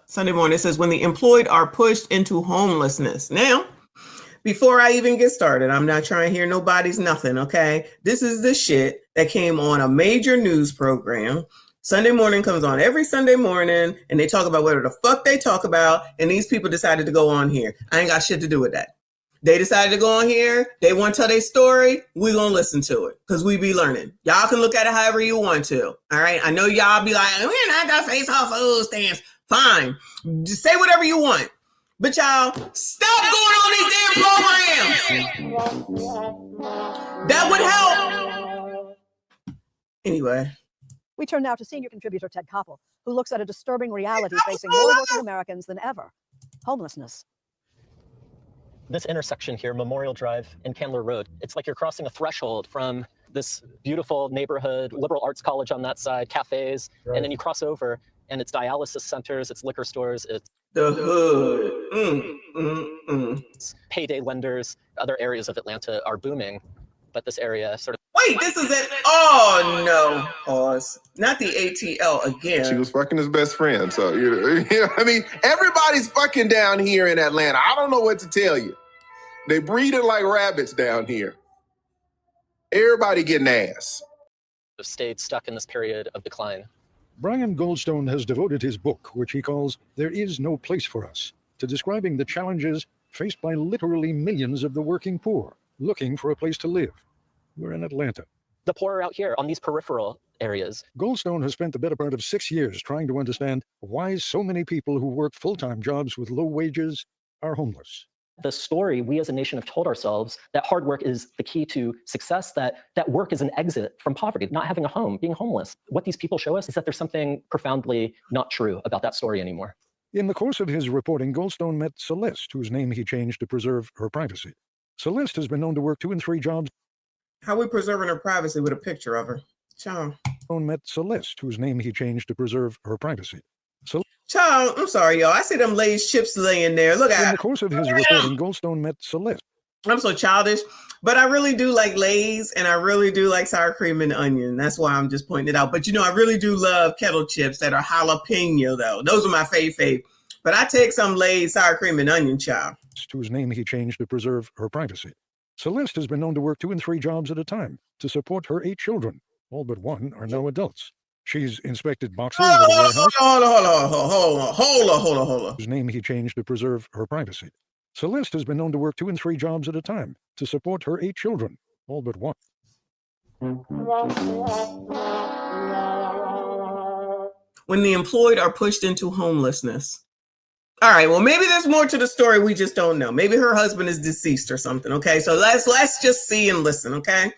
Sunday morning. It says, when the employed are pushed into homelessness. Now, before I even get started, I'm not trying to hear nobody's nothing, okay? This is the shit that came on a major news program. Sunday morning comes on every Sunday morning, and they talk about whatever the fuck they talk about, and these people decided to go on here. I ain't got shit to do with that. They decided to go on here. They want to tell their story. We're going to listen to it because we be learning. Y'all can look at it however you want to, all right? I know y'all be like, we're not going to face off food stamps. Fine. Just say whatever you want. But y'all, stop going on these damn programs. That would help. Anyway. We turn now to senior contributor Ted Koppel, who looks at a disturbing reality facing more working Americans than ever: homelessness. This intersection here, Memorial Drive and Candler Road, it's like you're crossing a threshold from this beautiful neighborhood, liberal arts college on that side, cafes, right. And then you cross over and it's dialysis centers, it's liquor stores, it's the hood. It's payday lenders. Other areas of Atlanta are booming, but this area sort of... Wait, this is it. Oh, no. Pause. Not the ATL again. She was fucking his best friend. So, I mean, everybody's fucking down here in Atlanta. I don't know what to tell you. They breeding like rabbits down here. Everybody getting ass. Stayed stuck in this period of decline. Brian Goldstone has devoted his book, which he calls There Is No Place for Us, to describing the challenges faced by literally millions of the working poor looking for a place to live. We're in Atlanta. The poor are out here on these peripheral areas. Goldstone has spent the better part of 6 years trying to understand why so many people who work full-time jobs with low wages are homeless. The story we as a nation have told ourselves that hard work is the key to success, that work is an exit from poverty, not having a home, being homeless. What these people show us is that there's something profoundly not true about that story anymore. In the course of his reporting, Goldstone met Celeste, whose name he changed to preserve her privacy. Celeste has been known to work 2 and 3 jobs. How are we preserving her privacy with a picture of her? Child. Met Celeste, whose name he changed to preserve her privacy. Child, I'm sorry, y'all. I see them Lay's chips laying there. Look at. In the course of his reporting, Goldstone met Celeste. I'm so childish, but I really do like Lay's, and I really do like sour cream and onion. That's why I'm just pointing it out. But I really do love kettle chips that are jalapeno, though. Those are my fave. But I take some Lay's sour cream and onion, child. Whose name he changed to preserve her privacy. Celeste has been known to work 2 and 3 jobs at a time to support her 8 children. All but 1 are now adults. She's inspected boxes at a warehouse. Hold on. Whose name he changed to preserve her privacy. Celeste has been known to work 2 and 3 jobs at a time to support her 8 children. All but 1. When the employed are pushed into homelessness. All right, well, maybe there's more to the story we just don't know. Maybe her husband is deceased or something, okay? So let's just see and listen, okay?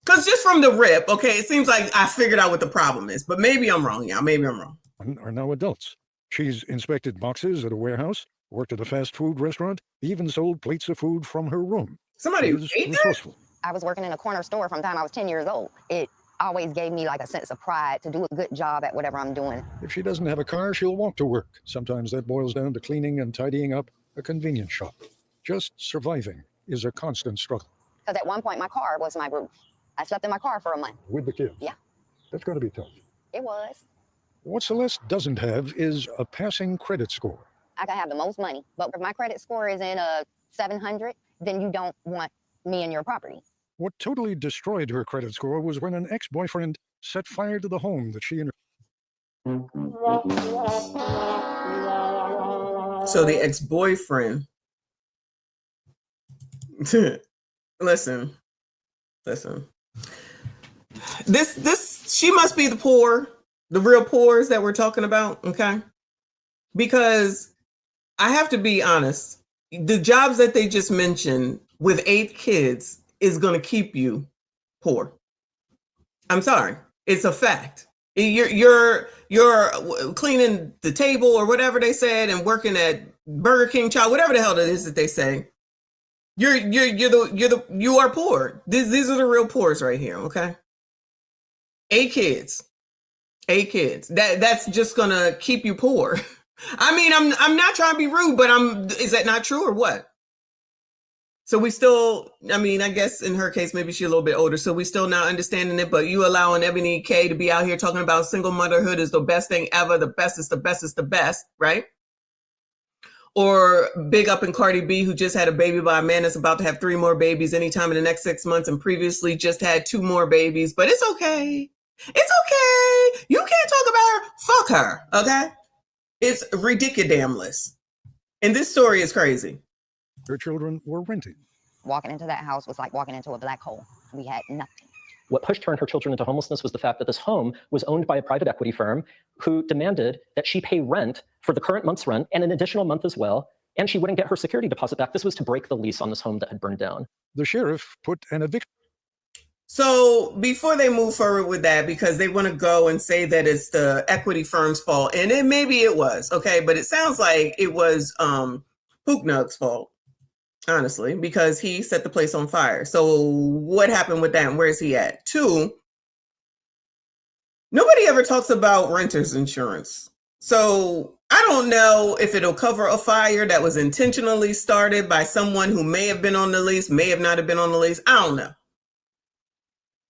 Because just from the rip, okay, it seems like I figured out what the problem is. But maybe I'm wrong, y'all. Maybe I'm wrong. Are now adults. She's inspected boxes at a warehouse, worked at a fast food restaurant, even sold plates of food from her room. Somebody was resourceful. I was working in a corner store from the time I was 10 years old. It always gave me like a sense of pride to do a good job at whatever I'm doing. If she doesn't have a car, she'll walk to work. Sometimes that boils down to cleaning and tidying up a convenience shop. Just surviving is a constant struggle. Because at one point, my car was my roof. I slept in my car for a month. With the kids? Yeah. That's got to be tough. It was. What Celeste doesn't have is a passing credit score. I can have the most money, but if my credit score is in a 700, then you don't want me in your property. What totally destroyed her credit score was when an ex-boyfriend set fire to the home that she and her... So the ex-boyfriend... Listen. This she must be the poor, the real poors that we're talking about, okay? Because I have to be honest, the jobs that they just mentioned with 8 kids is going to keep you poor. I'm sorry, it's a fact. You're cleaning the table or whatever they said and working at Burger King, child, whatever the hell it is that they say. You are poor. These are the real poors right here, okay? 8 kids. That's just gonna keep you poor. I mean, I'm not trying to be rude, but is that not true or what? So we still, I mean, I guess in her case, maybe she's a little bit older, so we still not understanding it, but you allowing Ebony K to be out here talking about single motherhood is the best thing ever. The best is the best is the best, right? Or big up in Cardi B, who just had a baby by a man that's about to have 3 more babies anytime in the next 6 months and previously just had 2 more babies. But it's okay. It's okay. You can't talk about her. Fuck her, okay? It's ridiculous. And this story is crazy. Her children were renting. Walking into that house was like walking into a black hole. We had nothing. What pushed her and her children into homelessness was the fact that this home was owned by a private equity firm who demanded that she pay rent for the current month's rent and an additional month as well, and she wouldn't get her security deposit back. This was to break the lease on this home that had burned down. The sheriff put an eviction. So before they move forward with that, because they want to go and say that it's the equity firm's fault, and then maybe it was, okay, but it sounds like it was Hooknug's fault, honestly, because he set the place on fire. So what happened with that and where's he at? 2, nobody ever talks about renter's insurance. So I don't know if it'll cover a fire that was intentionally started by someone who may have been on the lease, may have not have been on the lease. I don't know.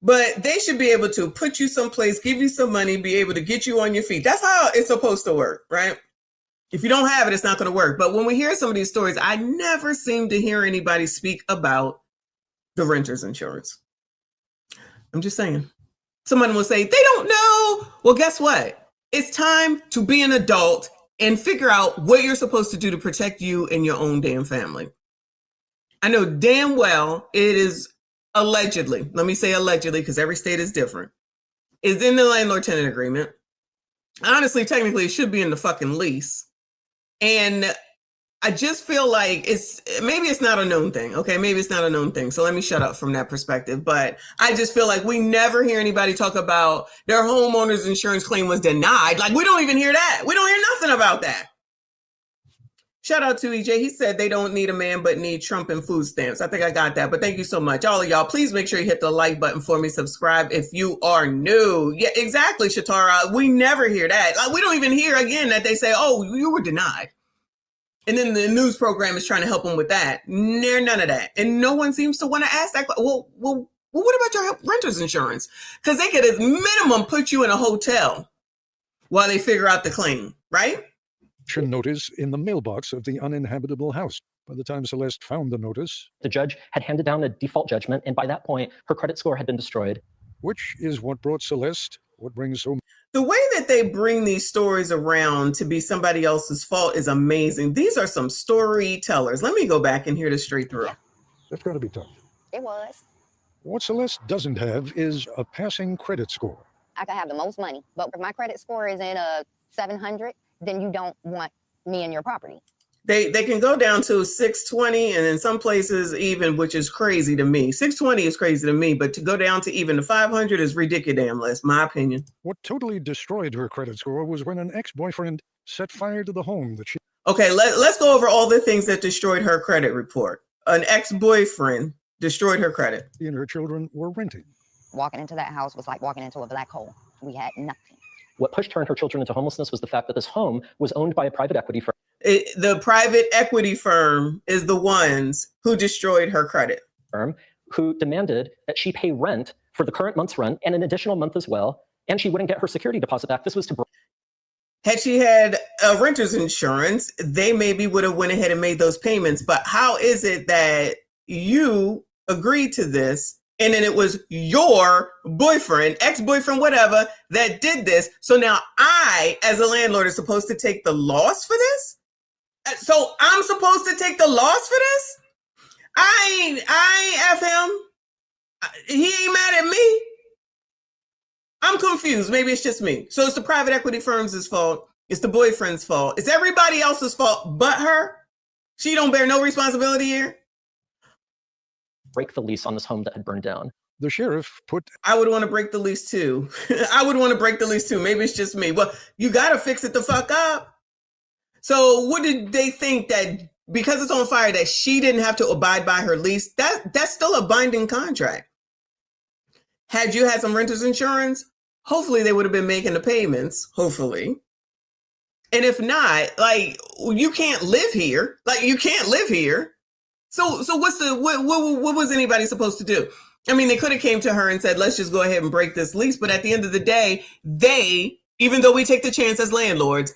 But they should be able to put you someplace, give you some money, be able to get you on your feet. That's how it's supposed to work, right? If you don't have it, it's not going to work. But when we hear some of these stories, I never seem to hear anybody speak about the renter's insurance. I'm just saying. Someone will say, they don't know. Well, guess what? It's time to be an adult and figure out what you're supposed to do to protect you and your own damn family. I know damn well it is allegedly, let me say allegedly, because every state is different, is in the landlord-tenant agreement. Honestly, technically, it should be in the fucking lease. And I just feel like maybe it's not a known thing. Okay, maybe it's not a known thing. So let me shut up from that perspective. But I just feel like we never hear anybody talk about their homeowner's insurance claim was denied. Like, we don't even hear that. We don't hear nothing about that. Shout out to EJ. He said they don't need a man, but need Trump and food stamps. I think I got that. But thank you so much. All of y'all, please make sure you hit the like button for me. Subscribe if you are new. Yeah, exactly, Shatara. We never hear that. Like, we don't even hear again that they say, oh, you were denied. And then the news program is trying to help them with that. None of that. And no one seems to want to ask that. Well, what about your renter's insurance? Because they could at minimum put you in a hotel while they figure out the claim, right? Notice in the mailbox of the uninhabitable house. By the time Celeste found the notice, The judge had handed down a default judgment, and by that point, her credit score had been destroyed. which is what brought Celeste what brings so The way that they bring these stories around to be somebody else's fault is amazing. These are some storytellers. Let me go back and hear this straight through. That's got to be tough. It was. What Celeste doesn't have is a passing credit score. I could have the most money, but if my credit score is at a 700, then you don't want me in your property. They can go down to 620, and in some places even, which is crazy to me. 620 is crazy to me, but to go down to even the 500 is ridiculous, my opinion. What totally destroyed her credit score was when an ex-boyfriend set fire to the home that she Okay, let's go over all the things that destroyed her credit report. An ex-boyfriend destroyed her credit. and her children were renting. Walking into that house was like walking into a black hole. We had nothing. What pushed her and her children into homelessness was the fact that this home was owned by a private equity firm. The private equity firm is the ones who destroyed her credit. Who demanded that she pay rent for the current month's rent and an additional month as well, and she wouldn't get her security deposit back. This was to Had she had a renter's insurance, they maybe would have went ahead and made those payments. But how is it that you agreed to this and then it was your boyfriend, ex-boyfriend, whatever, that did this? So now I, as a landlord, is supposed to take the loss for this? So I'm supposed to take the loss for this? I ain't F him. He ain't mad at me. I'm confused. Maybe it's just me. So it's the private equity firm's fault. It's the boyfriend's fault. It's everybody else's fault but her. She don't bear no responsibility here. break the lease on this home that had burned down. The sheriff put I would want to break the lease too. I would want to break the lease too. Maybe it's just me. Well, you got to fix it the fuck up. So what did they think, that because it's on fire that she didn't have to abide by her lease? That's still a binding contract. Had you had some renter's insurance, hopefully they would have been making the payments, hopefully. And if not, like, you can't live here. Like, you can't live here. So what's what was anybody supposed to do? I mean, they could have came to her and said, let's just go ahead and break this lease. But at the end of the day, even though we take the chance as landlords,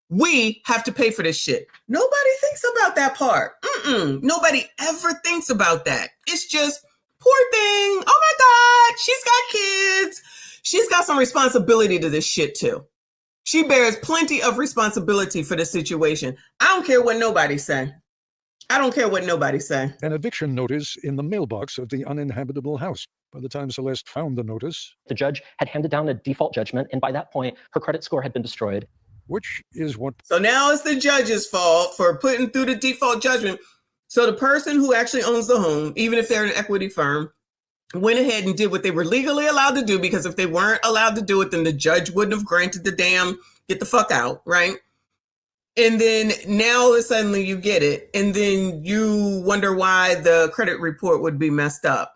we have to pay for this shit. Nobody thinks about that part. Nobody ever thinks about that. It's just, poor thing. Oh my God, she's got kids. She's got some responsibility to this shit too. She bears plenty of responsibility for the situation. I don't care what nobody say. I don't care what nobody say. An eviction notice in the mailbox of the uninhabitable house. By the time Celeste found the notice, The judge had handed down a default judgment, and by that point, her credit score had been destroyed. which is what So now it's the judge's fault for putting through the default judgment. So the person who actually owns the home, even if they're an equity firm, went ahead and did what they were legally allowed to do, because if they weren't allowed to do it, then the judge wouldn't have granted the damn get the fuck out, right? And then now suddenly you get it. And then you wonder why the credit report would be messed up.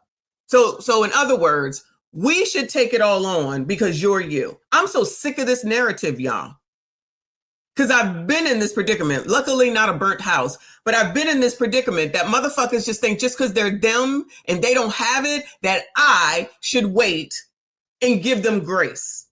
So in other words, we should take it all on because you're you. I'm so sick of this narrative, y'all. Because I've been in this predicament, luckily not a burnt house, but I've been in this predicament that motherfuckers just think just because they're them and they don't have it, that I should wait and give them grace.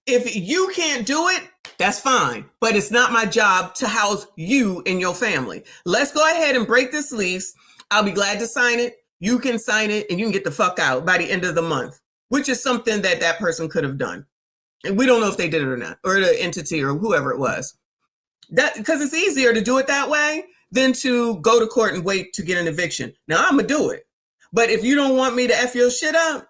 If you can't do it, that's fine, but it's not my job to house you and your family. Let's go ahead and break this lease. I'll be glad to sign it. You can sign it and you can get the fuck out by the end of the month, which is something that that person could have done. And we don't know if they did it or not, or the entity or whoever it was. That because it's easier to do it that way than to go to court and wait to get an eviction. Now I'm gonna do it. But if you don't want me to F your shit up,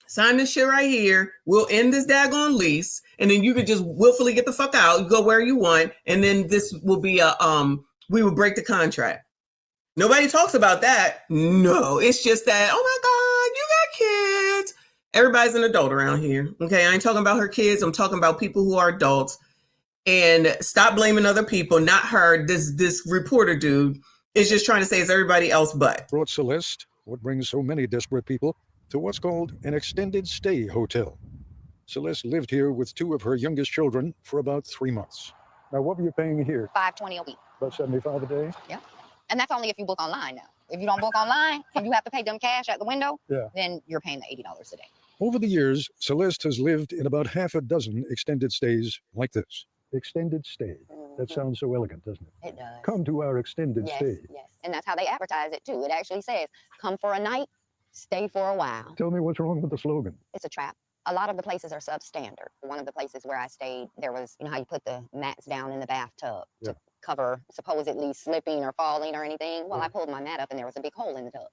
sign this shit right here. We'll end this daggone lease, and then you could just willfully get the fuck out. You go where you want, and then this will be we will break the contract. Nobody talks about that. No, it's just that, oh my God, you got kids. Everybody's an adult around here. Okay, I ain't talking about her kids. I'm talking about people who are adults. And stop blaming other people, not her. This reporter dude is just trying to say it's everybody else but. brought Celeste, what brings so many desperate people, to what's called an extended stay hotel. Celeste lived here with two of her youngest children for about 3 months. Now, what were you paying here? $5.20 a week. About $75 a day? Yeah. And that's only if you book online now. If you don't book online and you have to pay them cash at the window, then you're paying the $80 a day. Over the years, Celeste has lived in about half a dozen extended stays like this. Extended stay. That sounds so elegant, doesn't it? It does. Come to our extended stay. Yes. And that's how they advertise it too. It actually says, come for a night, stay for a while. Tell me what's wrong with the slogan. It's a trap. A lot of the places are substandard. One of the places where I stayed, there was, you know how you put the mats down in the bathtub to cover supposedly slipping or falling or anything? Well, I pulled my mat up and there was a big hole in the tub.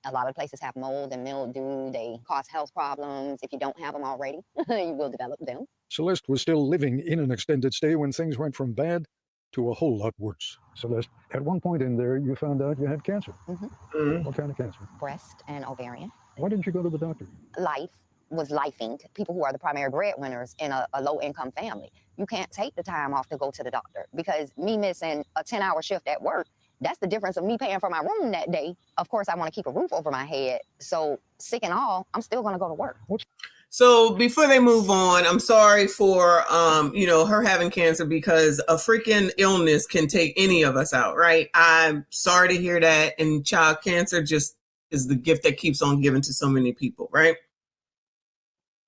A lot of places have mold and mildew. They cause health problems. If you don't have them already, you will develop them. Celeste was still living in an extended stay when things went from bad to a whole lot worse. Celeste, at one point in there, you found out you had cancer. What kind of cancer? Breast and ovarian. Why didn't you go to the doctor? Life was lifing. People who are the primary breadwinners in a low-income family, you can't take the time off to go to the doctor because me missing a 10-hour shift at work, that's the difference of me paying for my room that day. Of course, I want to keep a roof over my head. So sick and all, I'm still going to go to work. So before they move on, I'm sorry for, her having cancer because a freaking illness can take any of us out, right? I'm sorry to hear that. And child cancer just is the gift that keeps on giving to so many people, right?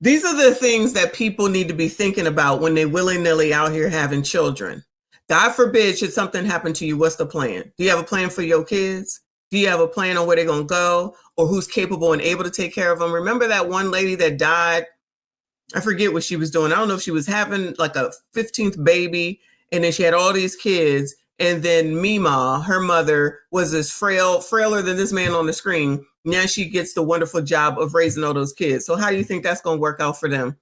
These are the things that people need to be thinking about when they willy-nilly out here having children. God forbid, should something happen to you, what's the plan? Do you have a plan for your kids? Do you have a plan on where they're going to go or who's capable and able to take care of them? Remember that one lady that died? I forget what she was doing. I don't know if she was having like a 15th baby and then she had all these kids. And then Mima, her mother, was as frailer than this man on the screen. Now she gets the wonderful job of raising all those kids. So how do you think that's going to work out for them?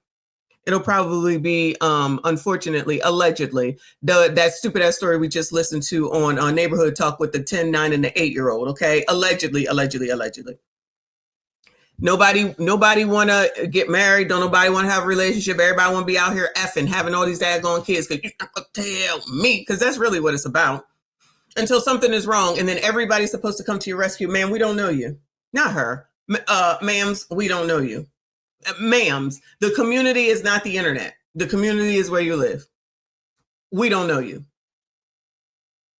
It'll probably be, unfortunately, allegedly, that stupid ass story we just listened to on Neighborhood Talk with the 10, 9, and the 8-year-old. Okay, allegedly. Nobody want to get married. Don't nobody want to have a relationship. Everybody want to be out here effing, having all these daggone kids. Because you tell me, because that's really what it's about. Until something is wrong, and then everybody's supposed to come to your rescue. Man, we don't know you. Not her. Ma'ams, we don't know you. Ma'ams, the community is not the internet. The community is where you live. We don't know you.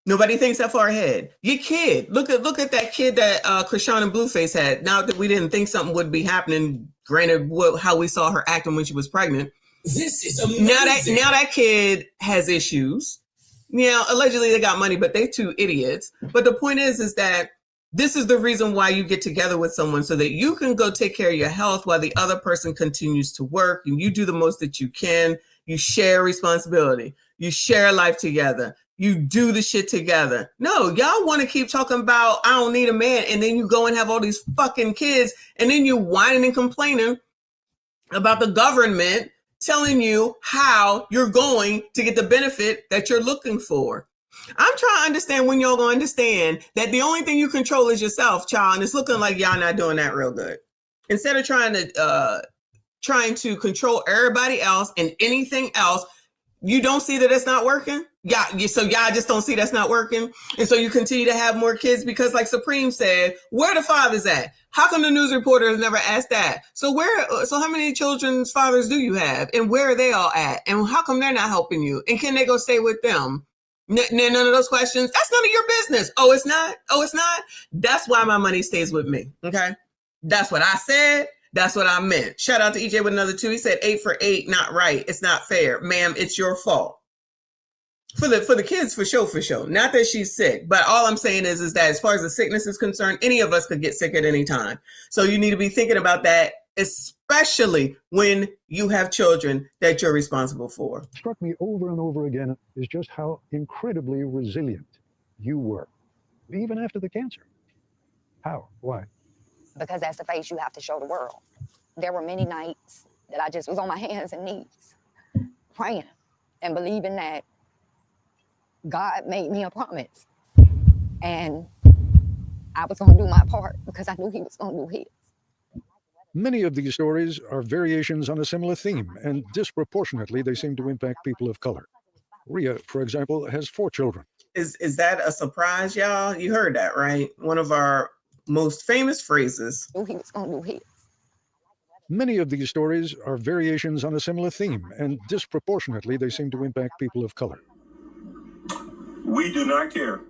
Nobody thinks that far ahead. Your kid, look at that kid that Krishan and Blueface had. Not that we didn't think something would be happening. Granted, how we saw her acting when she was pregnant. This is amazing. Now that kid has issues. Yeah, allegedly they got money, but they two idiots. But the point is that this is the reason why you get together with someone, so that you can go take care of your health while the other person continues to work, and you do the most that you can. You share responsibility. You share life together. You do the shit together. No, y'all want to keep talking about, I don't need a man. And then you go and have all these fucking kids. And then you whining and complaining about the government telling you how you're going to get the benefit that you're looking for. I'm trying to understand when y'all going to understand that the only thing you control is yourself, child. And it's looking like y'all not doing that real good. Instead of trying to control everybody else and anything else, you don't see that it's not working. So y'all just don't see that's not working. And so you continue to have more kids because, like Supreme said, where the fathers at? How come the news reporters never asked that? So how many children's fathers do you have? And where are they all at? And how come they're not helping you? And can they go stay with them? None of those questions. That's none of your business. Oh, it's not? Oh, it's not? That's why my money stays with me. Okay. That's what I said. That's what I meant. Shout out to EJ with another 2. He said 8 for 8, not right. It's not fair. Ma'am, it's your fault. For the kids, for sure. Not that she's sick, but all I'm saying is that as far as the sickness is concerned, any of us could get sick at any time. So you need to be thinking about that, especially when you have children that you're responsible for. What struck me over and over again is just how incredibly resilient you were, even after the cancer. How? Why? Because that's the face you have to show the world. There were many nights that I just was on my hands and knees praying and believing that God made me a promise. And I was going to do my part because I knew he was going to do his. Many of these stories are variations on a similar theme, and disproportionately they seem to impact people of color. Rhea, for example, has 4 children. Is that a surprise, y'all? You heard that, right? One of our most famous phrases. Knew he was going to do his. Many of these stories are variations on a similar theme, and disproportionately they seem to impact people of color. We do not care